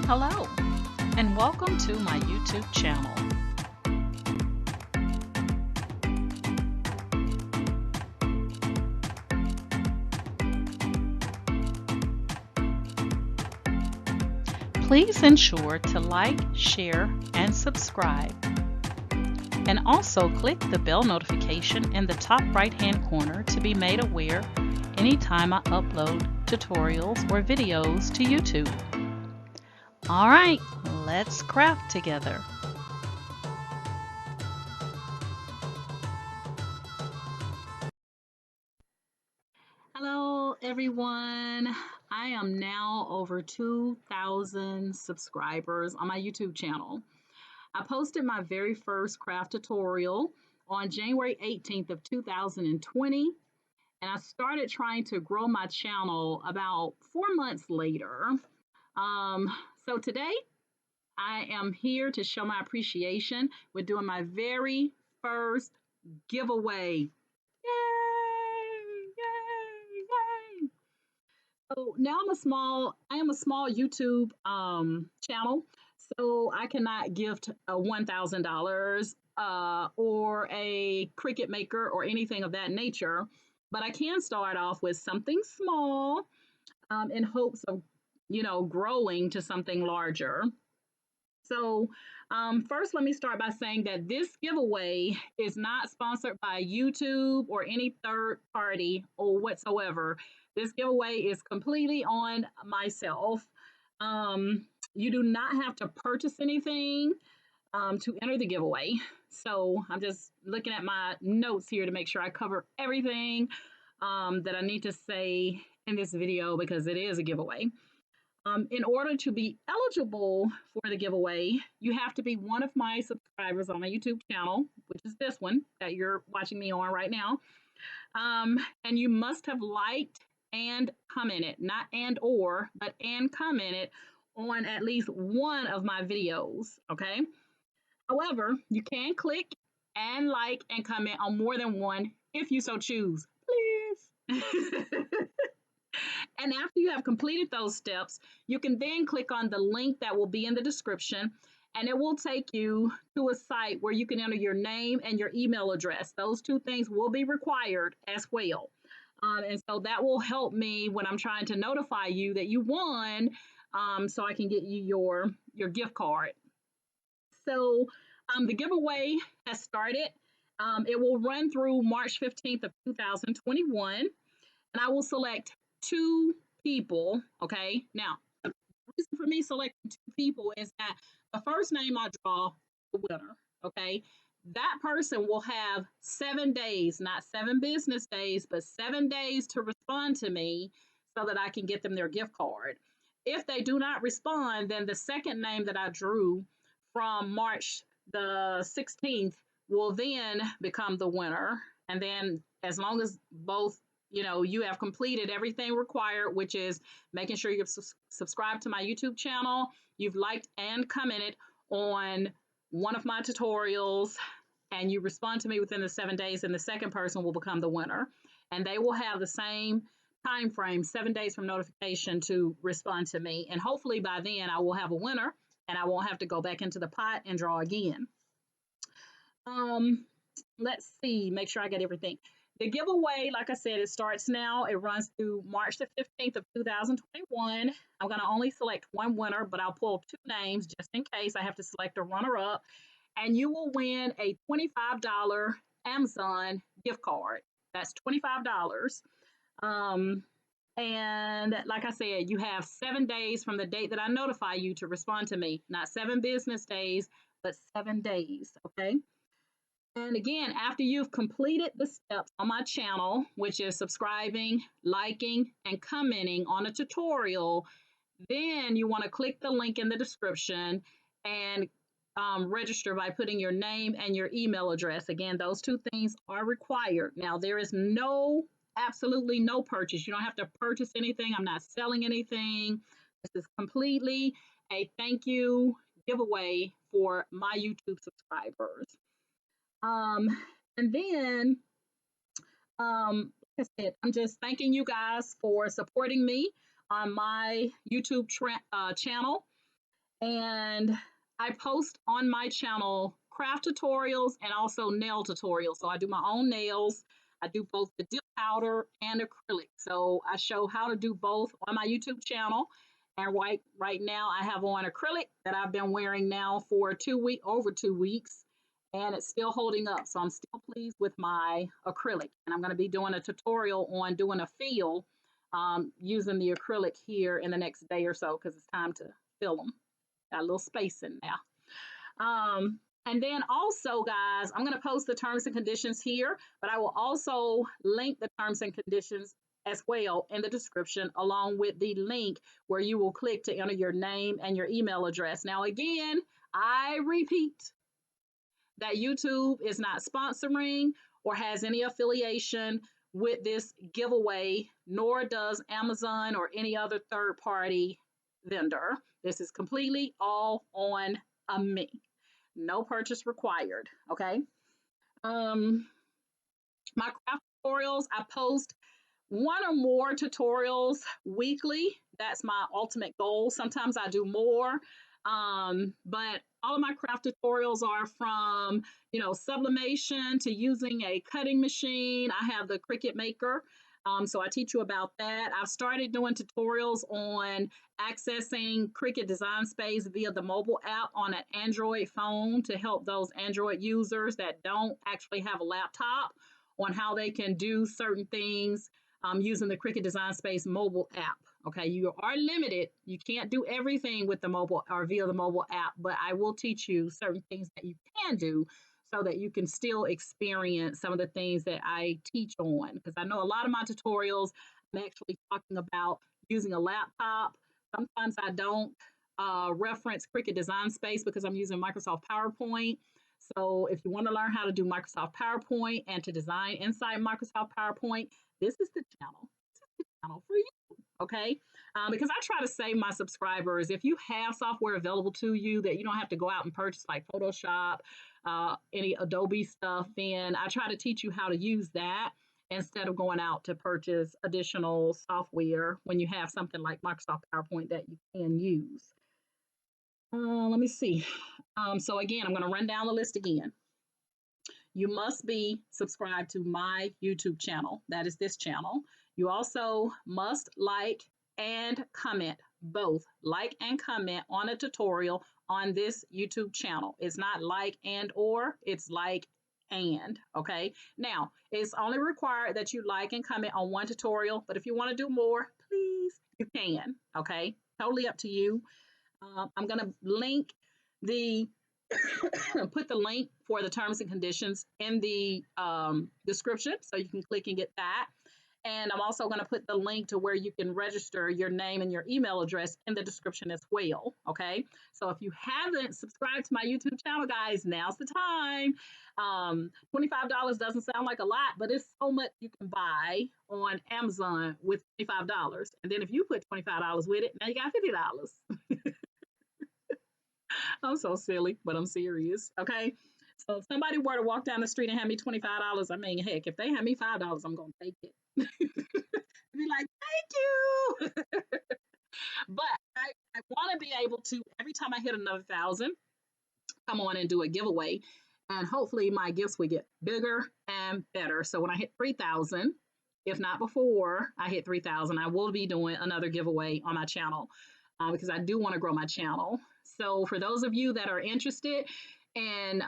Hello, and welcome to my YouTube channel. Please ensure to like, share, and subscribe. And also click the bell notification in the top right-hand corner to be made aware anytime I upload tutorials or videos to YouTube. All right, let's craft together. Hello everyone. I am now over 2,000 subscribers on my YouTube channel. I posted my very first craft tutorial on January 18th of 2020, and I started trying to grow my channel about 4 months later. So today I am here to show my appreciation with doing my very first giveaway. Yay! Yay! Yay! So now I am a small YouTube channel, so I cannot gift a $1,000 or a Cricut maker or anything of that nature, but I can start off with something small in hopes of, growing to something larger. So, first, let me start by saying that this giveaway is not sponsored by YouTube or any third party or whatsoever. This giveaway is completely on myself. You do not have to purchase anything to enter the giveaway. So, I'm just looking at my notes here to make sure I cover everything that I need to say in this video because it is a giveaway. In order to be eligible for the giveaway, you have to be one of my subscribers on my YouTube channel, which is this one that you're watching me on right now. And you must have liked and commented, not and or, but and commented on at least one of my videos, okay? However, you can click and like and comment on more than one if you so choose, please. And after you have completed those steps, you can then click on the link that will be in the description, and it will take you to a site where you can enter your name and your email address. Those two things will be required as well. And so that will help me when I'm trying to notify you that you won, so I can get you your gift card. So the giveaway has started. It will run through March 15th of 2021, and I will select 2 people. Okay, now the reason for me selecting 2 people is that the first name I draw, the winner. Okay, that person will have 7 days, not 7 business days, but 7 days to respond to me so that I can get them their gift card. If they do not respond, then the second name that I drew from March the 16th will then become the winner. And then, as long as both you have completed everything required, which is making sure you've subscribed to my YouTube channel, you've liked and commented on one of my tutorials, and you respond to me within the 7 days, and the second person will become the winner. And they will have the same time frame, 7 days from notification, to respond to me. And hopefully by then I will have a winner and I won't have to go back into the pot and draw again. Let's see, make sure I get everything. The giveaway, like I said, it starts now. It runs through March the 15th of 2021. I'm going to only select one winner, but I'll pull 2 names just in case I have to select a runner-up. And you will win a $25 Amazon gift card. That's $25. And like I said, you have 7 days from the date that I notify you to respond to me. Not 7 business days, but 7 days, okay? And again, after you've completed the steps on my channel, which is subscribing, liking, and commenting on a tutorial, then you want to click the link in the description and register by putting your name and your email address. Again, those 2 things are required. Now, there is absolutely no purchase. You don't have to purchase anything. I'm not selling anything. This is completely a thank you giveaway for my YouTube subscribers. And then, like I said, I'm just thanking you guys for supporting me on my YouTube channel. And I post on my channel craft tutorials and also nail tutorials. So I do my own nails. I do both the dip powder and acrylic. So I show how to do both on my YouTube channel. And right now I have on acrylic that I've been wearing now for over 2 weeks, and it's still holding up. So I'm still pleased with my acrylic. And I'm going to be doing a tutorial on doing a fill using the acrylic here in the next day or so, because it's time to fill them. Got a little space in there. And then also, guys, I'm going to post the terms and conditions here, but I will also link the terms and conditions as well in the description, along with the link where you will click to enter your name and your email address. Now, again, I repeat that YouTube is not sponsoring or has any affiliation with this giveaway, nor does Amazon or any other third party vendor. This is completely all on me. No purchase required. Okay. My craft tutorials, I post one or more tutorials weekly. That's my ultimate goal. Sometimes I do more. But all of my craft tutorials are from, sublimation to using a cutting machine. I have the Cricut Maker. So I teach you about that. I've started doing tutorials on accessing Cricut Design Space via the mobile app on an Android phone to help those Android users that don't actually have a laptop on how they can do certain things using the Cricut Design Space mobile app. Okay, you are limited. You can't do everything with the mobile or via the mobile app, but I will teach you certain things that you can do so that you can still experience some of the things that I teach on. Because I know a lot of my tutorials, I'm actually talking about using a laptop. Sometimes I don't reference Cricut Design Space because I'm using Microsoft PowerPoint. So if you want to learn how to do Microsoft PowerPoint and to design inside Microsoft PowerPoint, this is the channel. This is the channel for you. Okay, because I try to save my subscribers. If you have software available to you that you don't have to go out and purchase, like Photoshop, any Adobe stuff, then I try to teach you how to use that instead of going out to purchase additional software when you have something like Microsoft PowerPoint that you can use. Let me see. So again, I'm going to run down the list again. You must be subscribed to my YouTube channel. That is this channel. You also must like and comment, both like and comment on a tutorial on this YouTube channel. It's not like and or, it's like and, okay? Now, it's only required that you like and comment on one tutorial, but if you want to do more, please, you can, okay? Totally up to you. I'm going to link the put the link for the terms and conditions in the description so you can click and get that. And I'm also going to put the link to where you can register your name and your email address in the description as well. Okay. So if you haven't subscribed to my YouTube channel, guys, now's the time. $25 doesn't sound like a lot, but it's so much you can buy on Amazon with $25. And then if you put $25 with it, now you got $50. I'm so silly, but I'm serious. Okay. So if somebody were to walk down the street and hand me $25, I mean, heck, if they hand me $5, I'm going to take it. Be like, thank you. But I want to be able to, every time I hit another 1,000, come on and do a giveaway. And hopefully my gifts will get bigger and better. So when I hit 3,000, if not before I hit 3,000, I will be doing another giveaway on my channel because I do want to grow my channel. So for those of you that are interested in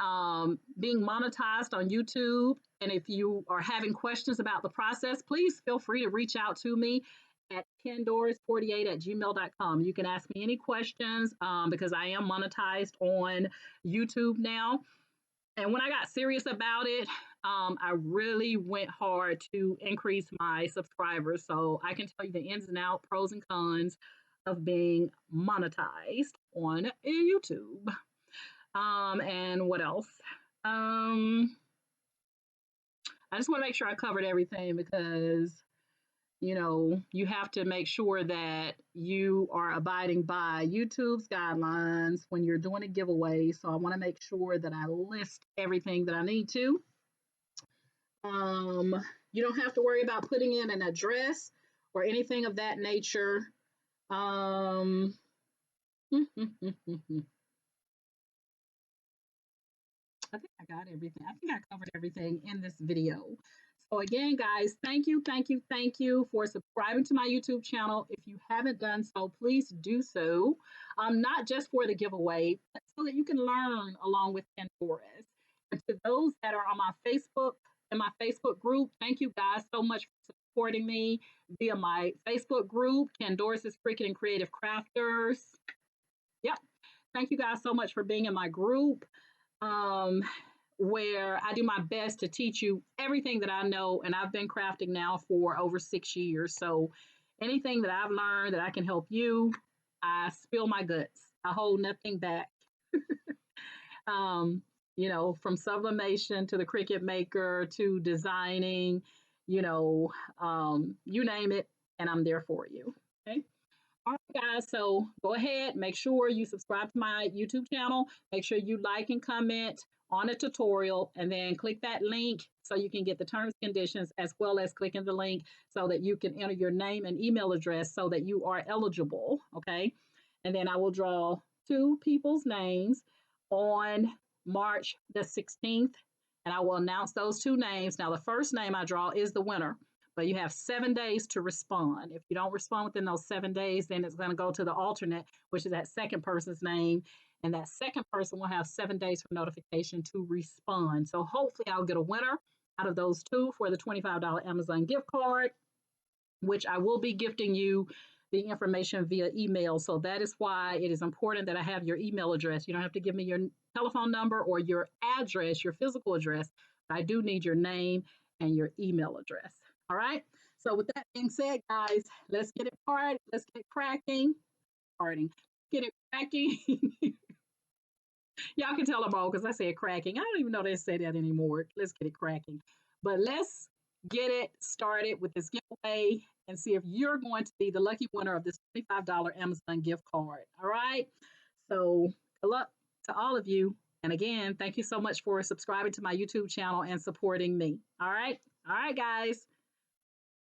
being monetized on YouTube, and if you are having questions about the process, please feel free to reach out to me at kendoris48@gmail.com. You can ask me any questions because I am monetized on YouTube now. And when I got serious about it, I really went hard to increase my subscribers. So I can tell you the ins and outs, pros and cons of being monetized on YouTube. And what else? I just want to make sure I covered everything because, you have to make sure that you are abiding by YouTube's guidelines when you're doing a giveaway. So I want to make sure that I list everything that I need to. You don't have to worry about putting in an address or anything of that nature. I think I got everything. I think I covered everything in this video. So again, guys, thank you, thank you, thank you for subscribing to my YouTube channel. If you haven't done so, please do so. Not just for the giveaway, but so that you can learn along with Candoris. And to those that are on my Facebook and my Facebook group, thank you guys so much for supporting me via my Facebook group, Candoris Cricut and Creative Crafters. Yep. Thank you guys so much for being in my group. Um, where I do my best to teach you everything that I know. And I've been crafting now for over 6 years. So anything that I've learned that I can help you, I spill my guts. I hold nothing back. um, from sublimation to the Cricut Maker to designing, you name it, and I'm there for you. Okay. All right, guys. So go ahead, make sure you subscribe to my YouTube channel. Make sure you like and comment on the tutorial, and then click that link so you can get the terms and conditions, as well as clicking the link so that you can enter your name and email address so that you are eligible. Okay. And then I will draw two people's names on March the 16th, and I will announce those two names. Now, the first name I draw is the winner, but you have 7 days to respond. If you don't respond within those 7 days, then it's going to go to the alternate, which is that second person's name. And that second person will have 7 days for notification to respond. So hopefully I'll get a winner out of those two for the $25 Amazon gift card, which I will be gifting you the information via email. So that is why it is important that I have your email address. You don't have to give me your telephone number or your address, your physical address, but I do need your name and your email address. All right. So with that being said, guys, let's get it started. Let's get cracking. Starting. Get it cracking. Y'all can tell them all because I said cracking. I don't even know they say that anymore. Let's get it cracking. But let's get it started with this giveaway and see if you're going to be the lucky winner of this $25 Amazon gift card. All right. So good luck to all of you. And again, thank you so much for subscribing to my YouTube channel and supporting me. All right. All right, guys.